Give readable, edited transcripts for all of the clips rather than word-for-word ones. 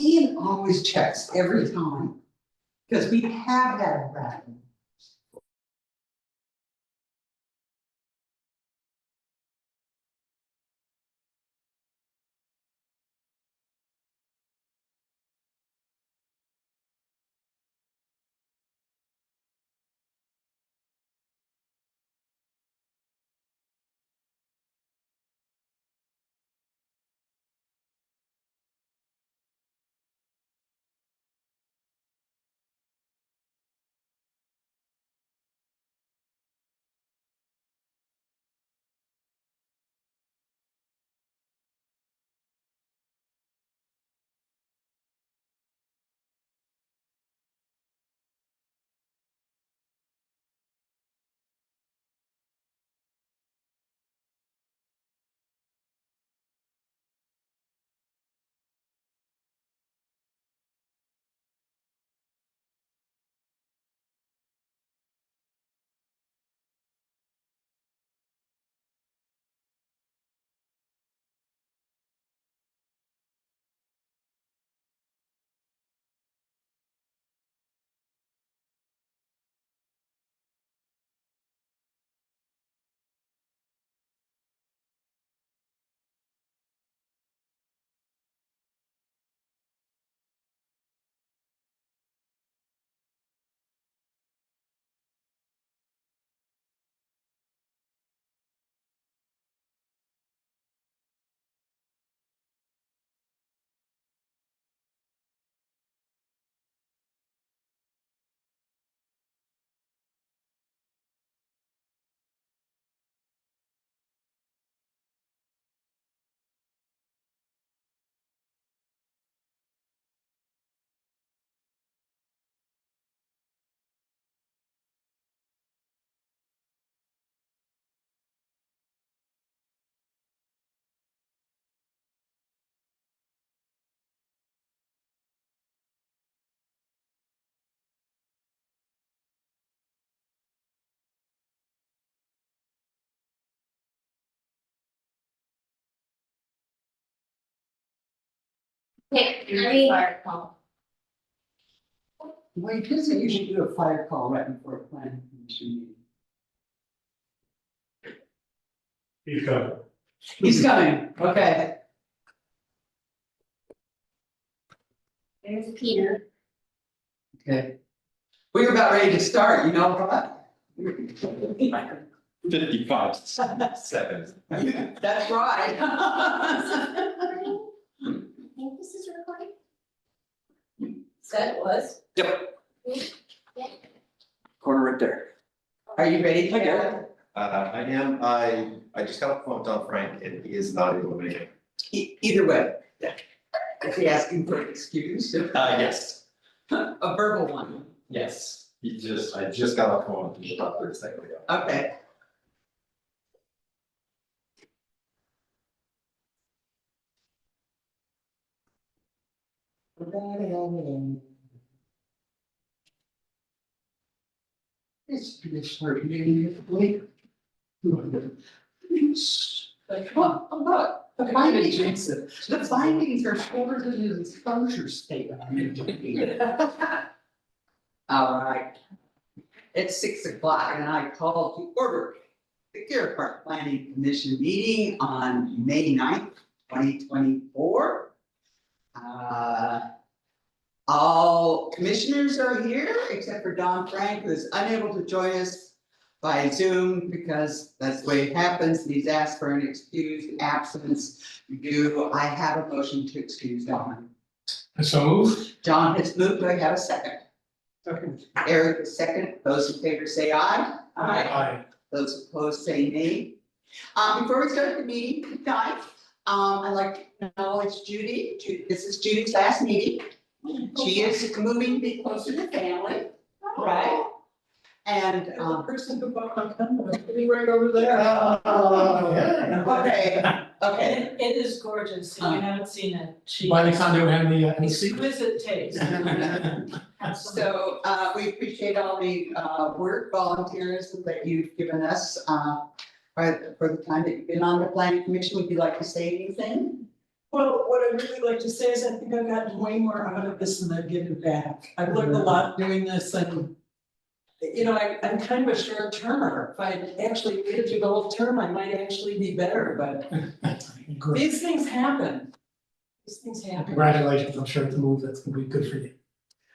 Ian always checks every time, because we have had a rabbit. Okay, ready? Fire call. Wait, doesn't usually do a fire call right before a planning commission meeting. He's coming. He's coming, okay. There's Peter. Okay. We were about ready to start, you know what? 55 seconds. That's right. I think this is recording. Said it was. Yep. Yeah. Corner right there. Are you ready, Karen? I am, I just got a phone from Frank and he is not able to make it. Either way. Is he asking for an excuse? Yes, A verbal one, yes. I just got off phone with him about 30 seconds ago. okay. It's pretty short meeting, Blake. Well, look, the findings are shorter than the exposure statement. All right. It's 6 o'clock and I call to order the Deer Park Planning Commission meeting on May 9th, 2024. All commissioners are here except for Don Frank, who is unable to join us by Zoom because that's the way it happens. He's asked for an excused absence. Do I have a motion to excuse Don? So move. John has moved. Do I have a second? Second. Eric is second. Those in favor say aye. Aye. Those opposed say nay. Before we start the meeting tonight, I'd like to acknowledge Judy. This is Judy's last meeting. She is moving to be closer to family, right? And, The person who bought my camera, sitting right over there. okay, It is gorgeous, if you haven't seen it, she. Buy the condo and the secret. Exquisite taste. so, we appreciate all the, work volunteers that you've given us, for the time that you've been on the planning commission. Would you like to say anything? Well, what I'd really like to say is I think I've gotten way more out of this than I've given back. I've learned a lot doing this and. You know, I'm kind of a short termer. If I actually made it through the whole term, I might actually be better, but Great. these things happen. These things happen. Congratulations, I'm sure it's a move that's gonna be good for you.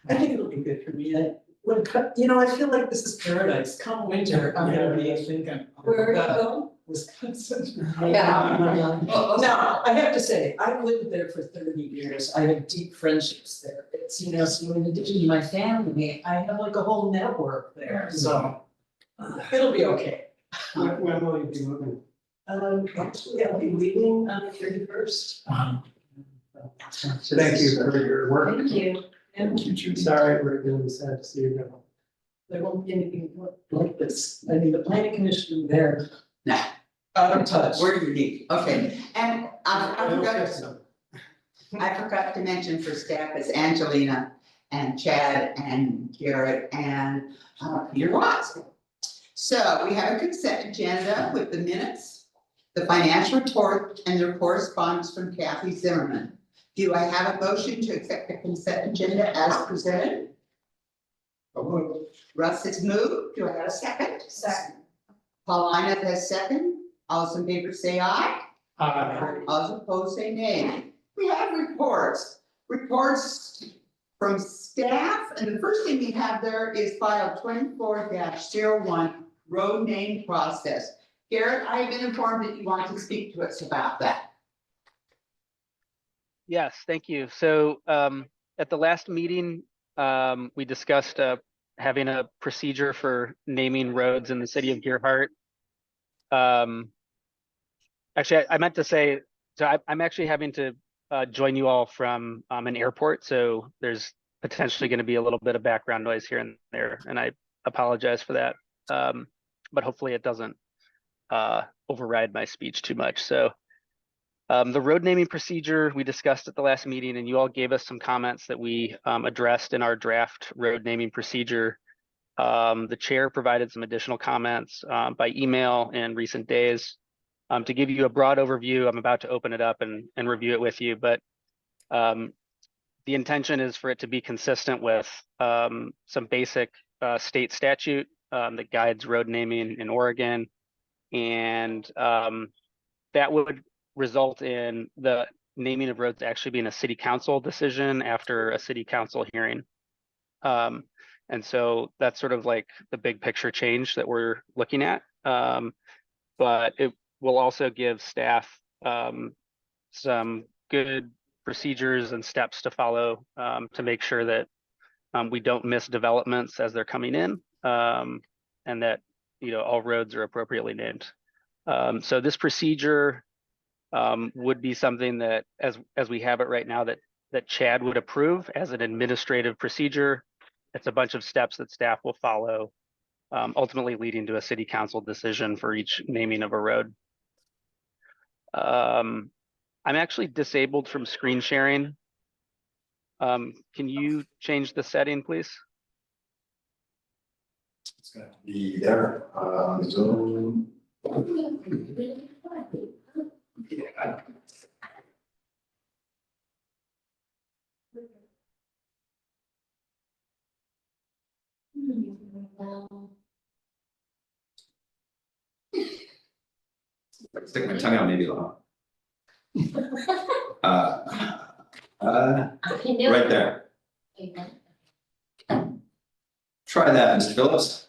I think it'll be good for me. You know, I feel like this is paradise. Come winter, I'm gonna be thinking. Where are you going? Wisconsin. Yeah. Now, I have to say, I've lived there for 30 years. I have deep friendships there. It's, you know, so in addition to my family, I have like a whole network there, so it'll be okay. When will you be moving? Actually, I'll be leaving on the 31st. Thank you for your work. Thank you. And Sorry, we're really sad to see you go. there won't be anything like this. I mean, the planning commission there. Nah. Out of touch. We're unique, okay, and I It'll forgot, fix them. I forgot to mention for staff is Angelina and Chad and Garrett and Peter Watts. So we have a consent agenda with the minutes, the financial report, and the correspondence from Kathy Zimmerman. Do I have a motion to accept the consent agenda as presented? Russ has moved, do I have a second? Second. Paulina has second, all those in favor say aye. Uh, All those opposed say nay. We have reports from staff, and the first thing we have there is file 24-01, road name process. Garrett, I have been informed that you want to speak to us about that. Yes, thank you. So at the last meeting, we discussed having a procedure for naming roads in the city of Gerhart. Actually, I meant to say, so I'm actually having to join you all from an airport, so there's potentially going to be a little bit of background noise here and there, and I apologize for that. But hopefully it doesn't override my speech too much. So the road naming procedure we discussed at the last meeting, and you all gave us some comments that we addressed in our draft road naming procedure. The chair provided some additional comments by email in recent days. To give you a broad overview, I'm about to open it up and review it with you, but the intention is for it to be consistent with some basic state statute that guides road naming in Oregon. And that would result in the naming of roads actually being a city council decision after a city council hearing. And so that's sort of like the big picture change that we're looking at. But it will also give staff some good procedures and steps to follow to make sure that we don't miss developments as they're coming in, and that all roads are appropriately named. So this procedure would be something that, as we have it right now, that Chad would approve as an administrative procedure. It's a bunch of steps that staff will follow, ultimately leading to a city council decision for each naming of a road. I'm actually disabled from screen sharing. Can you change the setting, please? It's gonna be there, Zoom. Yeah. Stick my tongue out maybe a lot. Can you? Right there. Try that, Mr. Phillips.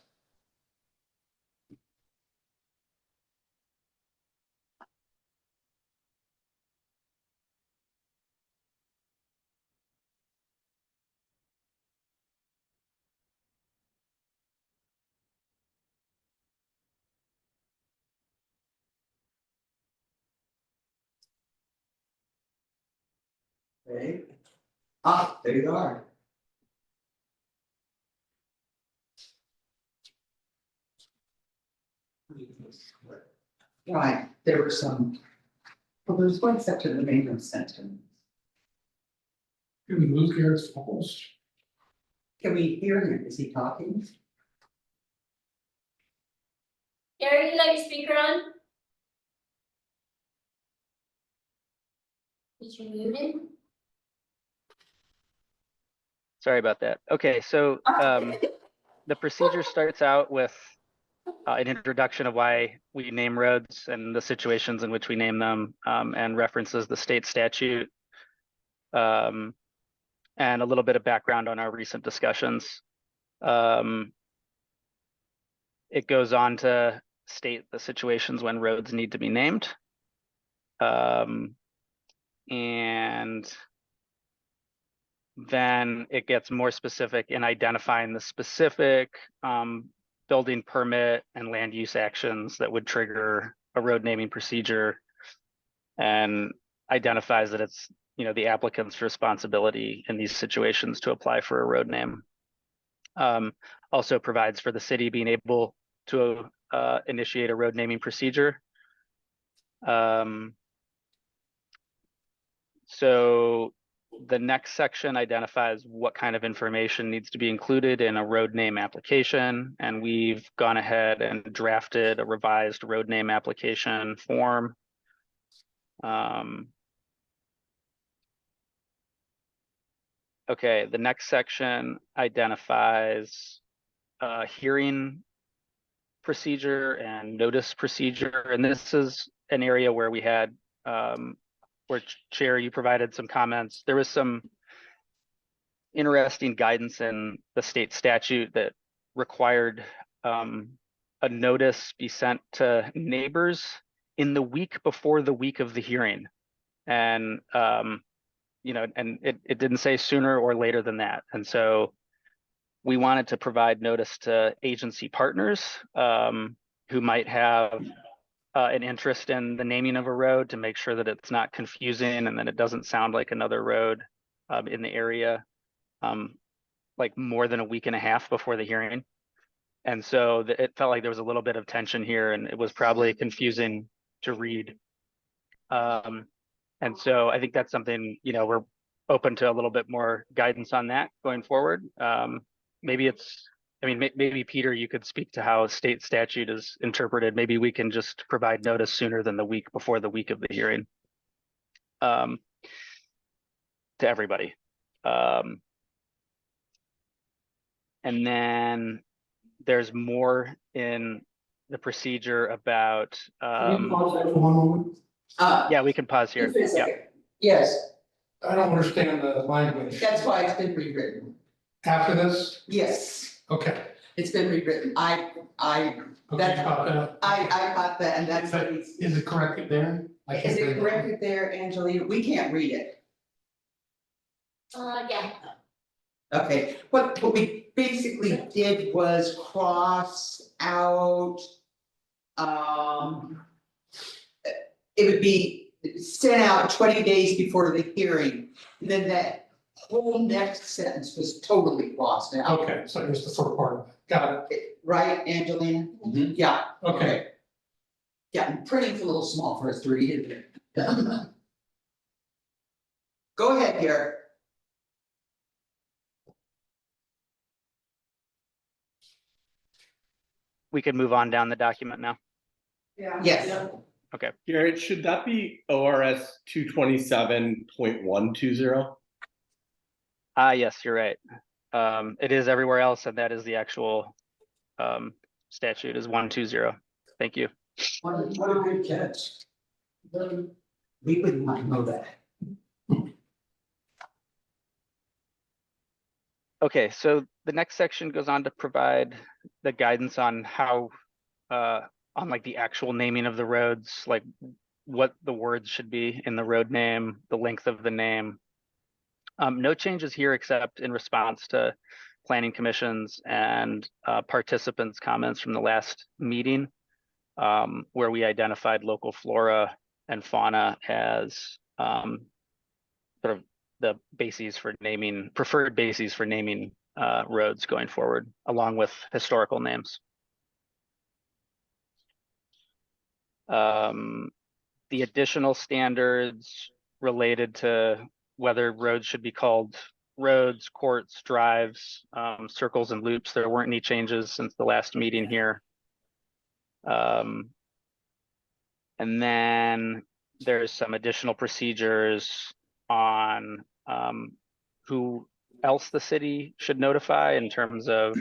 Okay. There you are. Right, there were some, well, there's one section that made no sense to me. Can we move Garrett's vocals? Can we hear him? Is he talking? Gary, you got your speaker on? Is you muted? Sorry about that. Okay, so the procedure starts out with an introduction of why we name roads and the situations in which we name them, and references the state statute, and a little bit of background on our recent discussions. It goes on to state the situations when roads need to be named. And then it gets more specific in identifying the specific building permit and land use actions that would trigger a road naming procedure, and identifies that it's, you know, the applicant's responsibility in these situations to apply for a road name. Also provides for the city being able to initiate a road naming procedure. So the next section identifies what kind of information needs to be included in a road name application, and we've gone ahead and drafted a revised road name application form. Okay, the next section identifies hearing procedure and notice procedure, and this is an area where we had where Chair, you provided some comments. There was some interesting guidance in the state statute that required a notice be sent to neighbors in the week before the week of the hearing. And you know, and it didn't say sooner or later than that. And so we wanted to provide notice to agency partners who might have an interest in the naming of a road, to make sure that it's not confusing and that it doesn't sound like another road in the area, like more than a week and a half before the hearing. And so it felt like there was a little bit of tension here, and it was probably confusing to read. And so I think that's something, you know, we're open to a little bit more guidance on that going forward. Maybe it's, I mean, maybe Peter, you could speak to how state statute is interpreted. Maybe we can just provide notice sooner than the week before the week of the hearing to everybody. And then there's more in the procedure about, Can you pause that for one moment? yeah, we can pause here. Just a Yeah. second. Yes, I don't understand the language. that's why it's been rewritten. After this? Yes, Okay. it's been rewritten. I Okay, That's- got that. got that, and that's what he's. Is it corrected there? I can't Is read it corrected there, Angelina? We can't read it. Yeah. Okay, what we basically did was cross out, it would be sent out 20 days before the hearing, and then that whole next sentence was totally crossed out. Okay, so here's the first part of it. Got Right, Angelina? Mhm. Yeah. it. Okay. Yeah, printing's a little small for us to read, isn't it? Go ahead, Garrett. We can move on down the document now. Yes. Jared, should that be ORS 227.120? Yes, you're right. It is everywhere else, and that is the actual statute is 120. Thank you. What a good catch. We would not know that. Okay, so the next section goes on to provide the guidance on how, on like the actual naming of the roads, like what the words should be in the road name, the length of the name. No changes here except in response to planning commissions and participants' comments from the last meeting, where we identified local flora and fauna as sort of the bases for naming, preferred bases for naming roads going forward, along with historical names. The additional standards related to whether roads should be called roads, courts, drives, circles and loops, there weren't any changes since the last meeting here. And then there's some additional procedures on who else the city should notify in terms of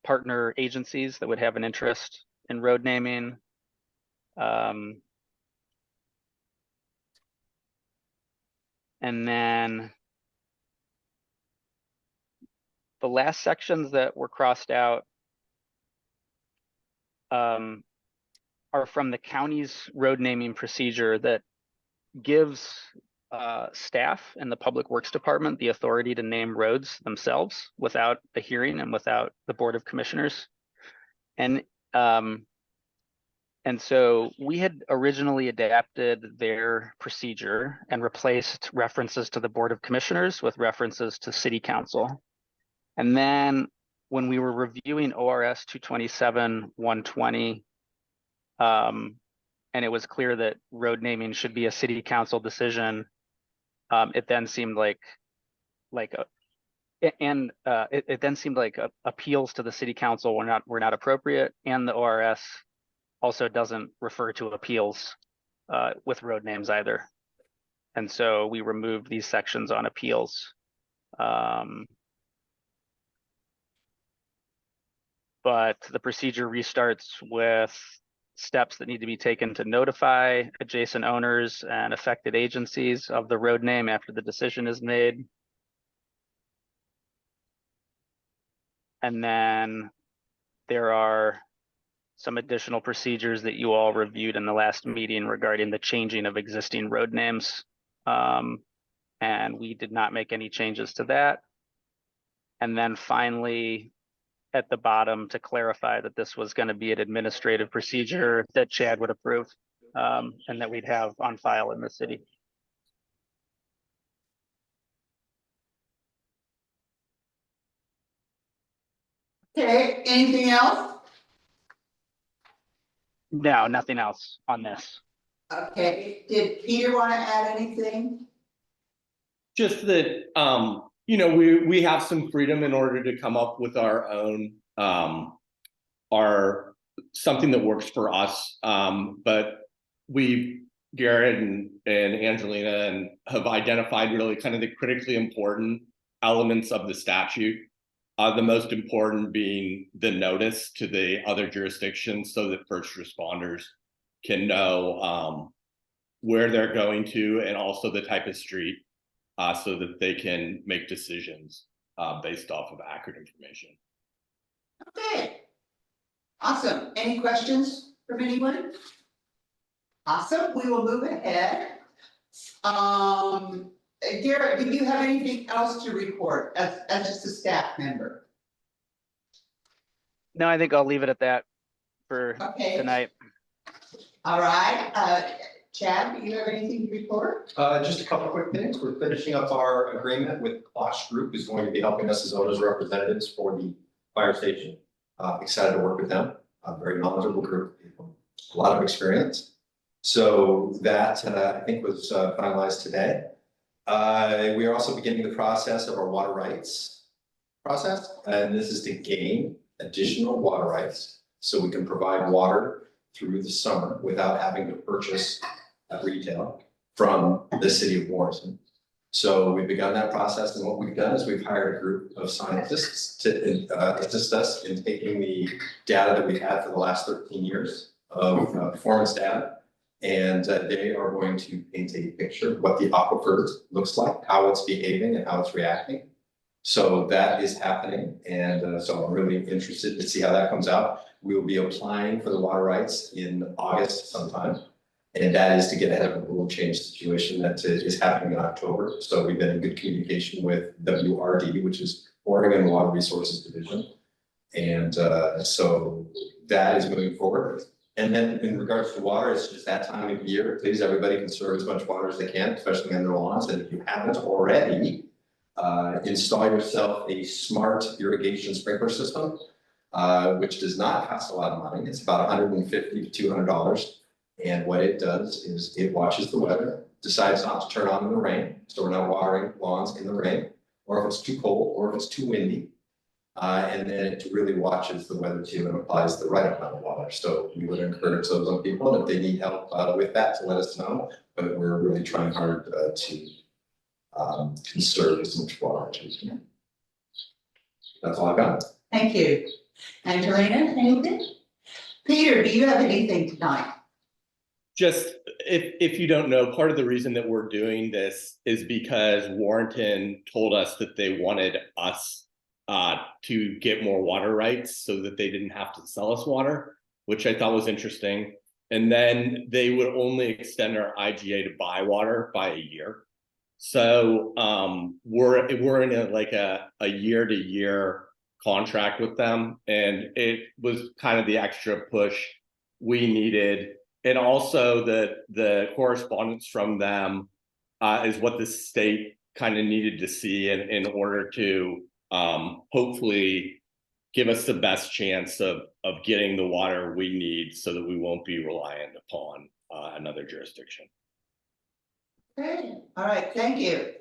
partner agencies that would have an interest in road naming. And then the last sections that were crossed out are from the county's road naming procedure that gives staff in the Public Works Department the authority to name roads themselves without a hearing and without the Board of Commissioners. And so we had originally adapted their procedure and replaced references to the Board of Commissioners with references to City Council. And then when we were reviewing ORS 227-120, and it was clear that road naming should be a City Council decision, it then seemed like appeals to the City Council were not appropriate, and the ORS also doesn't refer to appeals with road names either. And so we removed these sections on appeals. But the procedure restarts with steps that need to be taken to notify adjacent owners and affected agencies of the road name after the decision is made. And then there are some additional procedures that you all reviewed in the last meeting regarding the changing of existing road names. And we did not make any changes to that. And then finally, at the bottom, to clarify that this was going to be an administrative procedure that Chad would approve, and that we'd have on file in the city. Okay, anything else? No, nothing else on this. Okay, did Peter want to add anything? Just that, you know, we have some freedom in order to come up with our own, something that works for us. But Garrett and Angelina have identified really kind of the critically important elements of the statute. The most important being the notice to the other jurisdictions so that first responders can know where they're going to, and also the type of street, so that they can make decisions based off of accurate information. Okay. Awesome. Any questions from anyone? Awesome. We will move ahead. Garrett, do you have anything else to report as just a staff member? No, I think I'll leave it at that for tonight. All right. Chad, do you have anything to report? Just a couple quick things. We're finishing up our agreement with Klosh Group, who's going to be helping us as owners representatives for the fire station. Excited to work with them. A very knowledgeable group of people, a lot of experience. So that I think was finalized today. We are also beginning the process of our water rights process, and this is to gain additional water rights so we can provide water through the summer without having to purchase at retail from the city of Warrenton. So we've begun that process, and what we've done is we've hired a group of scientists to assist us in taking the data that we've had for the last 13 years of performance data, and they are going to paint a picture of what the aquifer looks like, how it's behaving, and how it's reacting. So that is happening, and so I'm really interested to see how that comes out. We will be applying for the water rights in August sometime. And that is to get ahead of a rule change situation that is happening in October. So we've been in good communication with WRD, which is Oregon Water Resources Division. And so that is moving forward. And then in regards to water, it's just that time of year. Please, everybody conserve as much water as they can, especially on their lawns. And if you haven't already, install yourself a smart irrigation sprinkler system, which does not cost a lot of money. It's about $150 to $200. And what it does is it watches the weather, decides not to turn on in the rain, so we're not watering lawns in the rain, or if it's too cold, or if it's too windy. And then it really watches the weather too and applies the right amount of water. So we would encourage those on people, and if they need help with that, to let us know. But we're really trying hard to conserve as much water as we can. That's all I've got. Thank you. Angelina, anything? Peter, do you have anything tonight? Just if you don't know, part of the reason that we're doing this is because Warrenton told us that they wanted us to get more water rights so that they didn't have to sell us water, which I thought was interesting. And then they would only extend our IGA to buy water by a year. So we're in a year to year contract with them, and it was kind of the extra push we needed. And also the correspondence from them is what the state kind of needed to see in order to hopefully give us the best chance of getting the water we need so that we won't be reliant upon another jurisdiction. Okay, all right, thank you.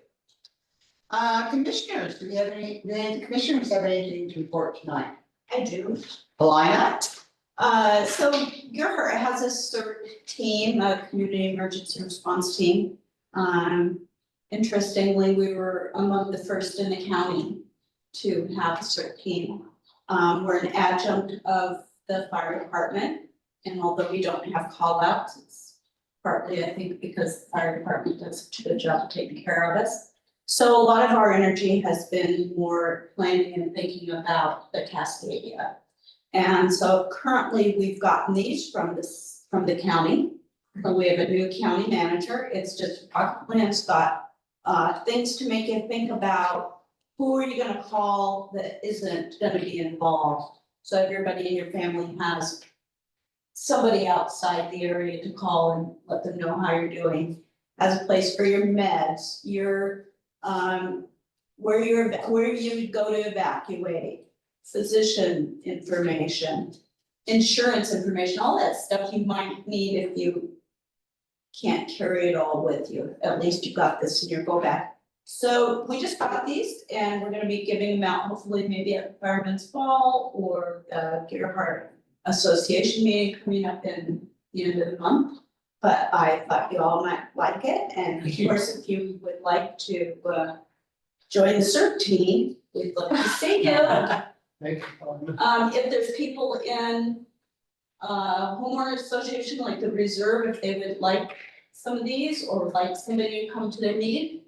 Commissioners, do the commissioners have anything to report tonight? I do. Paulina? So Gerhart has a CERT team, a community emergency response team. Interestingly, we were among the first in the county to have a CERT team. We're an adjunct of the fire department, and although we don't have call outs, it's partly, I think, because the fire department does such a good job of taking care of us. So a lot of our energy has been more planning and thinking about the Cascadia. And so currently we've gotten these from the county. And we have a new county manager. It's just our plan's got things to make you think about. Who are you gonna call that isn't gonna be involved? So everybody in your family has somebody outside the area to call and let them know how you're doing. As a place for your meds, your where you would go to evacuate, physician information, insurance information, all that stuff you might need if you can't carry it all with you. At least you got this in your go bag. So we just got these and we're gonna be giving them out hopefully maybe at Fireman's Ball or Gerhart Association meeting coming up in the end of the month. But I thought you all might like it, and of course, if you would like to join the CERT team, we'd love to see you. Thank you, Paulina. If there's people in homeowner association like the reserve, if they would like some of these or would like somebody to come to their meeting,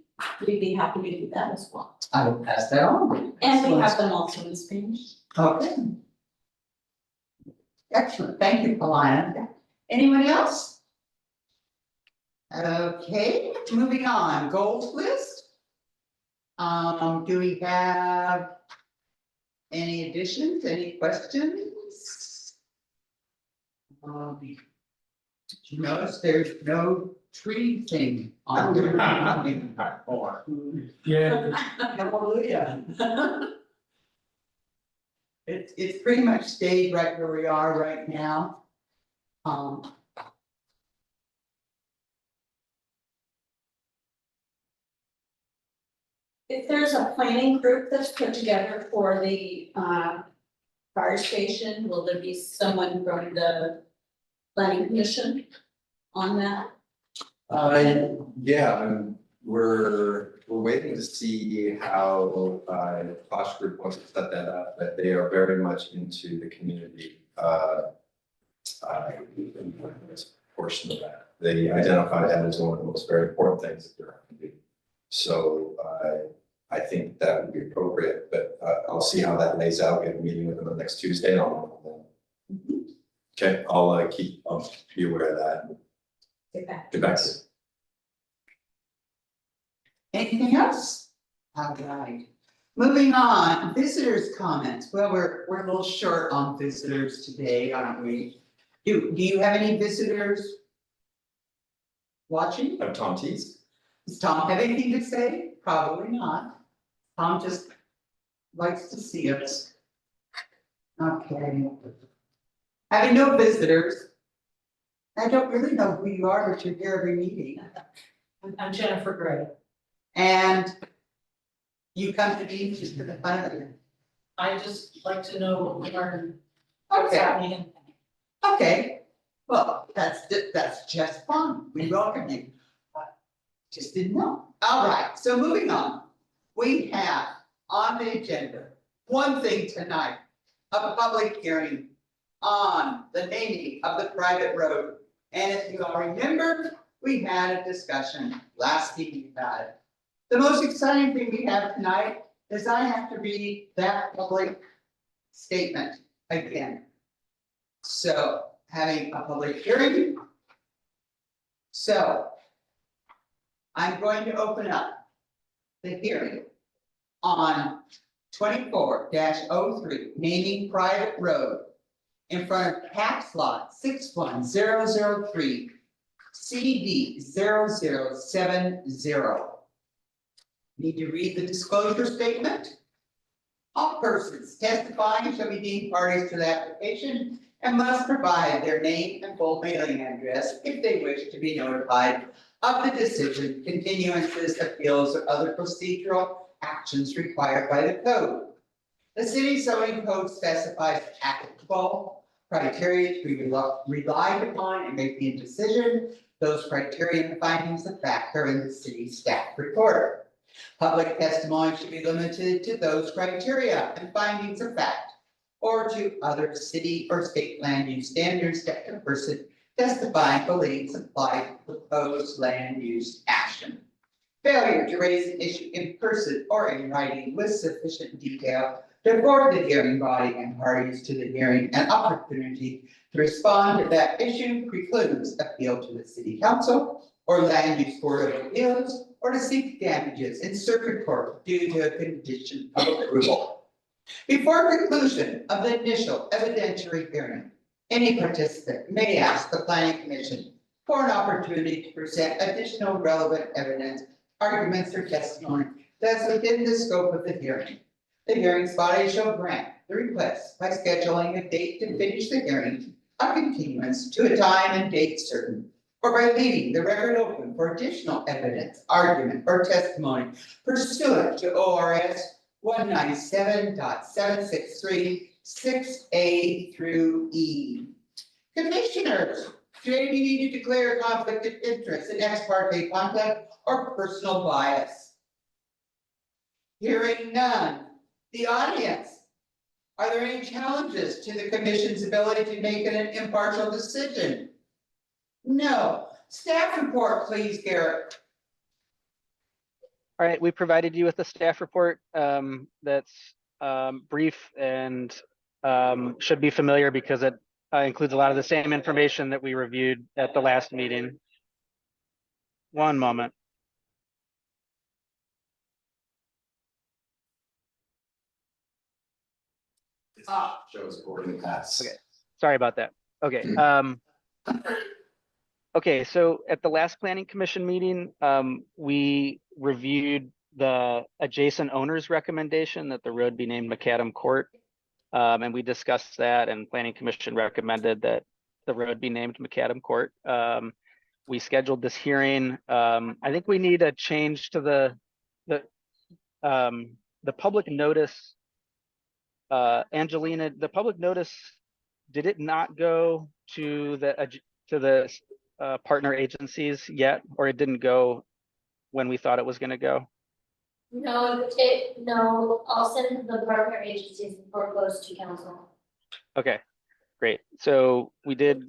we'd be happy to do that as well. I will pass that on. And we have them also in Spanish. Okay. Excellent, thank you, Paulina. Anyone else? Okay, moving on, goals list. Do we have any additions, any questions? Did you notice there's no tree thing on there? Yeah, Hallelujah. It's pretty much stayed right where we are right now. If there's a planning group that's put together for the fire station, will there be someone from the planning commission on that? Yeah, we're waiting to see how Posh Group wants to set that up, but they are very much into the community portion of that. They identify that as one of the most very important things that they're going to do. So I think that would be appropriate, but I'll see how that lays out. We have a meeting with them next Tuesday. And I'll okay, I'll be aware of that. Get back to you. Anything else? All right. Moving on, visitors' comments. Well, we're a little short on visitors today, aren't we? Do you have any visitors watching? Have Tom teased? Does Tom have anything to say? Probably not. Tom just likes to see us. Okay. Having no visitors. I don't really know who you are, but you're here every meeting. I'm Jennifer Gray. And you come to meetings just for the fun of it. I just like to know more what's Okay, happening. okay, well, that's just fine, we welcome you. Just didn't know. All right, so moving on. We have on the agenda, one thing tonight, a public hearing on the naming of the private road. And if you all remember, we had a discussion last meeting about it. The most exciting thing we have tonight is I have to read that public statement again. So having a public hearing. So I'm going to open up the hearing on 24-03, naming private road in front of tax lot 61003, CD 0070. Need to read the disclosure statement. All persons testifying shall be deemed parties to the application and must provide their name and full mailing address if they wish to be notified of the decision, continuances, appeals, or other procedural actions required by the code. The city zoning code specifies applicable criteria to be relied upon in making a decision. Those criteria and findings of fact are in the city staff report. Public testimony should be limited to those criteria and findings of fact, or to other city or state land use standards that the person testifying believes apply to proposed land use action. Failure to raise an issue in person or in writing with sufficient detail to afford the hearing body and parties to the hearing an opportunity to respond to that issue precludes appeal to the city council or land use board of appeals, or to seek damages in circuit court due to a condition of approval. Before conclusion of the initial evidentiary hearing, any participant may ask the planning commission for an opportunity to present additional relevant evidence, arguments, or testimony that's within the scope of the hearing. The hearing body shall grant the request by scheduling a date to finish the hearing, a continuance to a time and date certain, or by leaving the record open for additional evidence, argument, or testimony pursuant to ORS 197.763, 6A through E. Commissioners, do any need to declare a conflict of interest in ex parte conduct or personal bias? Hearing none. The audience, are there any challenges to the commission's ability to make an impartial decision? No. Staff report, please, Garrett. All right, we provided you with a staff report that's brief and should be familiar because it includes a lot of the same information that we reviewed at the last meeting. One moment. Shows according to pass. Okay. Sorry about that. Okay. Okay, so at the last planning commission meeting, we reviewed the adjacent owner's recommendation that the road be named Macadam Court. And we discussed that, and planning commission recommended that the road be named Macadam Court. We scheduled this hearing. I think we need a change to the public notice. Angelina, the public notice, did it not go to the partner agencies yet, or it didn't go when we thought it was going to go? No, I'll send the partner agencies before it goes to council. Okay, great. So we did,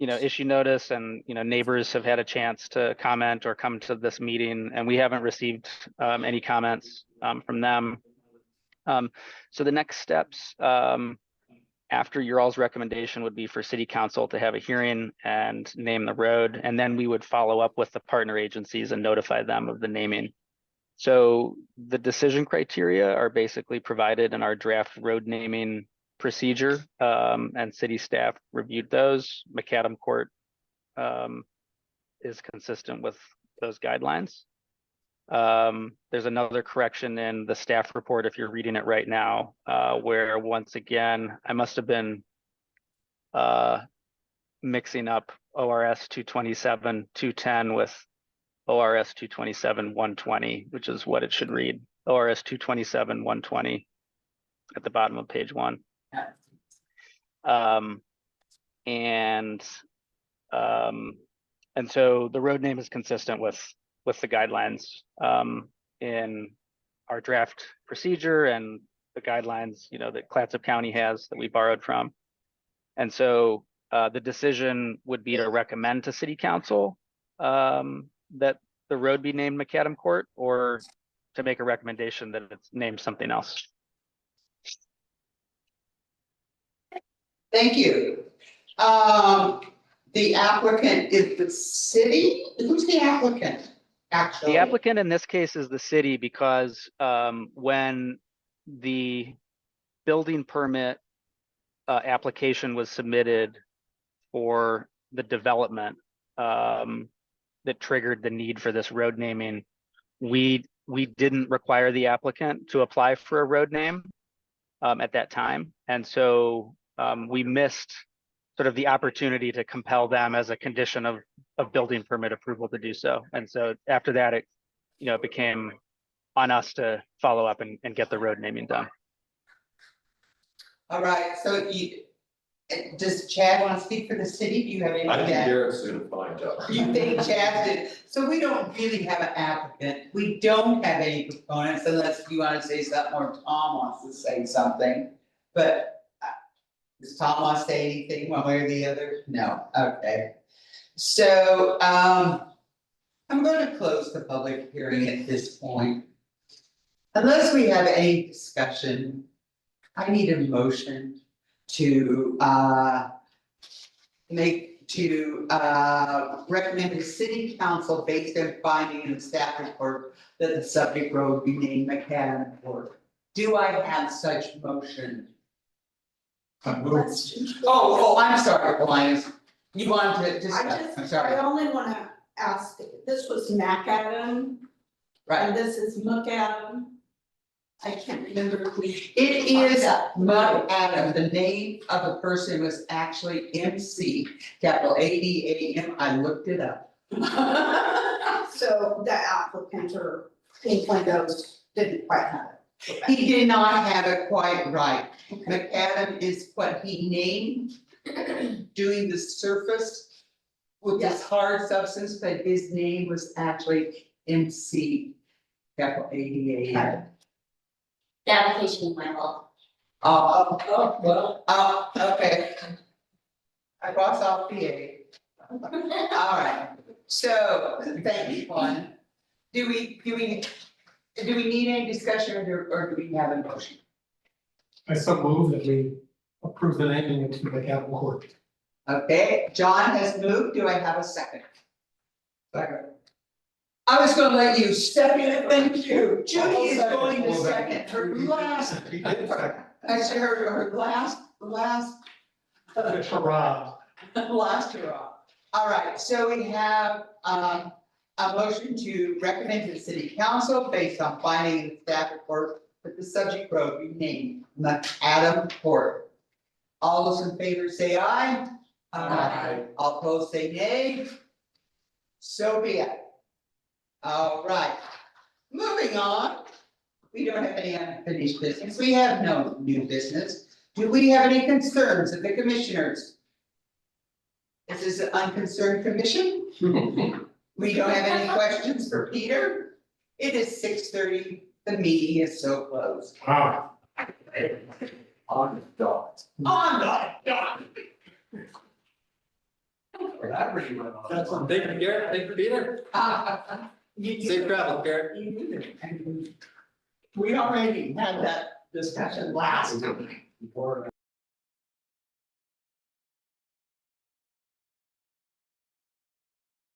issue notice, and, neighbors have had a chance to comment or come to this meeting, and we haven't received any comments from them. So the next steps after your all's recommendation would be for city council to have a hearing and name the road, and then we would follow up with the partner agencies and notify them of the naming. So the decision criteria are basically provided in our draft road naming procedure, and city staff reviewed those. Macadam Court is consistent with those guidelines. There's another correction in the staff report if you're reading it right now, where once again, I must have been mixing up ORS 227-210 with ORS 227-120, which is what it should read. ORS 227-120 at the bottom of page 1. Yeah. And so the road name is consistent with the guidelines in our draft procedure and the guidelines, that Clatsop County has that we borrowed from. And so the decision would be to recommend to City Council that the road be named Macadam Court, or to make a recommendation that it's named something else. Thank you. The applicant is the city? Who's the applicant? Actually. The applicant in this case is the city, because when the building permit application was submitted for the development that triggered the need for this road naming, we didn't require the applicant to apply for a road name at that time. And so we missed sort of the opportunity to compel them as a condition of building permit approval to do so. And so after that, it became on us to follow up and get the road naming done. All right, so does Chad want to speak for the city? Do you have anything? I think to add? Garrett's doing a fine job. You think Chad did? So we don't really have an applicant. We don't have any proponents unless you want to say something or Tom wants to say something. But does Tom want to say anything one way or the other? No, okay. So I'm going to close the public hearing at this point. Unless we have any discussion, I need a motion to recommend to City Council based on finding in the staff report that the subject road be named Macadam Court. Do I have such motion? Oh, I'm sorry, Linus. You wanted to discuss, I'm I sorry, only wanna ask, this was Macadam, right? and this is Macadam. I can't remember who. It is Macadam. The name of the person was actually MC, capital ADAM. I looked it up. So the applicant or Inkling goes didn't quite have it. He did not have it quite right. Macadam is what he named, doing the surface with this hard substance, but his name was actually MC, capital ADAM. The application is my fault. Well, okay. I crossed off the A. All right, so, thank you, Juan. Do we need any discussion or do we have a motion? I so move that we approve the naming into the Macadam Court. Okay, John has moved, do I have a second? Second. I was gonna let you second it, thank you. Judy is going to second her last, actually her last Hurrah. hurrah. All right, so we have a motion to recommend to the city council based on finding in the staff report that the subject road be named Macadam Court. All those in favor say aye. Aye. All opposed say nay. So be it. All right, moving on. We don't have any unfinished business. We have no new business. Do we have any concerns of the commissioners? This is an unconcerned commission. We don't have any questions for Peter. It is 6:30. The meeting is so closed. Wow. On the dot. On the dot. That's one. Thank you, Garrett. Thank you, Peter. Safe travel, Garrett. We already had that discussion last time.